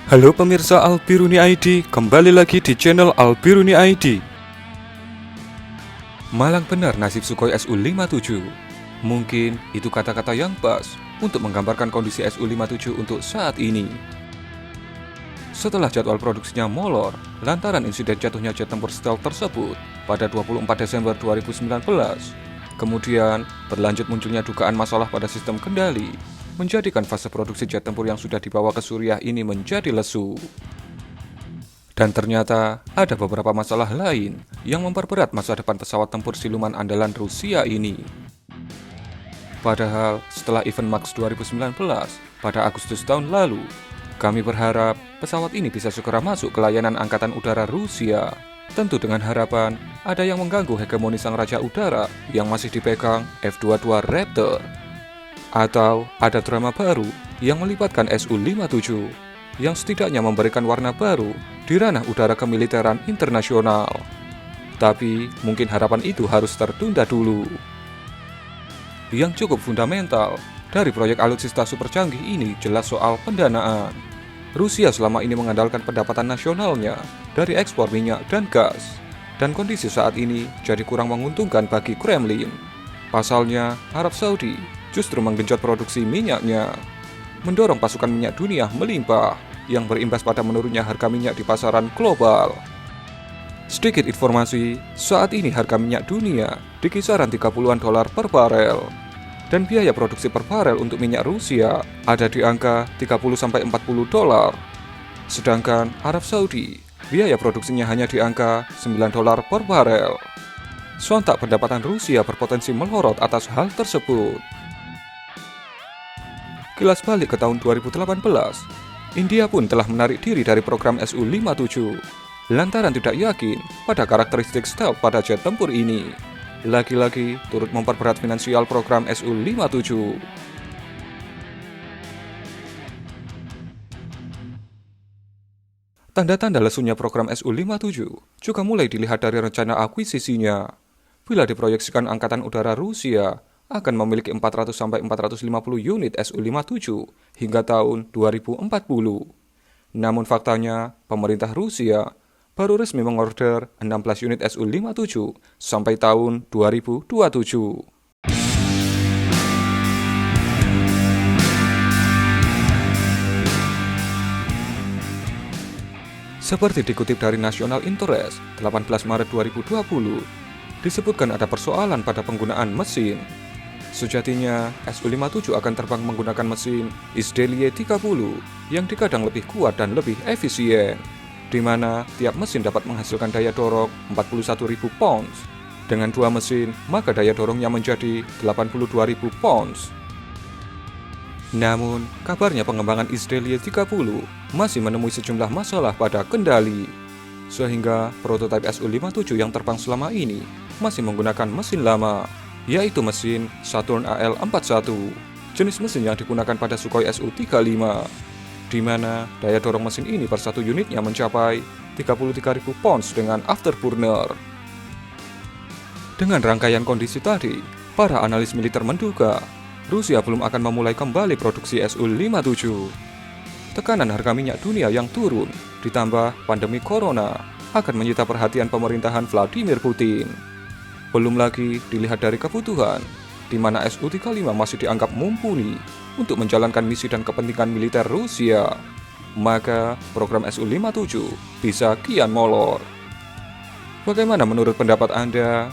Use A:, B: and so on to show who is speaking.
A: Halo pemirsa Albiruni ID, kembali lagi di channel Albiruni ID. Malang benar nasib Sukhoi Su-57. Mungkin itu kata-kata yang pas untuk menggambarkan kondisi Su-57 untuk saat ini. Setelah jadwal produksinya molor lantaran insiden jatuhnya jet tempur stealth tersebut pada 24 Desember 2019, kemudian berlanjut munculnya dugaan masalah pada sistem kendali, menjadikan fase produksi jet tempur yang sudah dibawa ke Suriah ini menjadi lesu. Dan ternyata ada beberapa masalah lain yang memperberat masa depan pesawat tempur siluman andalan Rusia ini. Padahal setelah event MAX 2019 pada Agustus tahun lalu, kami berharap pesawat ini bisa segera masuk ke layanan Angkatan Udara Rusia. Tentu dengan harapan ada yang mengganggu hegemoni sang raja udara yang masih dipegang F-22 Raptor. Atau ada drama baru yang melibatkan Su-57 yang setidaknya memberikan warna baru di ranah udara kemiliteran internasional. Tapi mungkin harapan itu harus tertunda dulu. Yang cukup fundamental dari proyek alutsista super canggih ini jelas soal pendanaan. Rusia selama ini mengandalkan pendapatan nasionalnya dari ekspor minyak dan gas, dan kondisi saat ini jadi kurang menguntungkan bagi Kremlin. Pasalnya, Arab Saudi justru menggenjot produksi minyaknya, mendorong pasokan minyak dunia melimpah, yang berimbas pada menurunnya harga minyak di pasaran global. Sedikit informasi, saat ini harga minyak dunia di kisaran $30-an per barel, dan biaya produksi per barel untuk minyak Rusia ada di angka $30-40. Sedangkan Arab Saudi, biaya produksinya hanya di angka $9 per barel. Sontak pendapatan Rusia berpotensi melorot atas hal tersebut. Kilas balik ke tahun 2018, India pun telah menarik diri dari program Su-57 lantaran tidak yakin pada karakteristik stealth pada jet tempur ini. Lagi-lagi turut memperberat finansial program Su-57. Tanda-tanda lesunya program Su-57 juga mulai dilihat dari rencana akuisisinya. Bila diproyeksikan Angkatan Udara Rusia akan memiliki 400-450 unit Su-57 hingga tahun 2040. Namun faktanya, pemerintah Rusia baru resmi mengorder 16 unit Su-57 sampai tahun 2027. Seperti dikutip dari National Interest, 18 Maret 2020, disebutkan ada persoalan pada penggunaan mesin. Sejatinya, Su-57 akan terbang menggunakan mesin Izdeliye 30 yang dikadang lebih kuat dan lebih efisien, di mana tiap mesin dapat menghasilkan daya dorong 41.000 pounds. Dengan dua mesin, maka daya dorongnya menjadi 82.000 pounds. Namun, kabarnya pengembangan Izdeliye 30 masih menemui sejumlah masalah pada kendali, sehingga prototipe Su-57 yang terbang selama ini masih menggunakan mesin lama, yaitu mesin Saturn AL41, jenis mesin yang digunakan pada Sukhoi Su-35, di mana daya dorong mesin ini per satu unitnya mencapai 33.000 pounds dengan afterburner. Dengan rangkaian kondisi tadi, para analis militer menduga Rusia belum akan memulai kembali produksi Su-57. Tekanan harga minyak dunia yang turun, ditambah pandemi corona, akan menyita perhatian pemerintahan Vladimir Putin. Belum lagi dilihat dari kebutuhan, di mana Su-35 masih dianggap mumpuni untuk menjalankan misi dan kepentingan militer Rusia. Maka program Su-57 bisa kian molor. Bagaimana menurut pendapat Anda?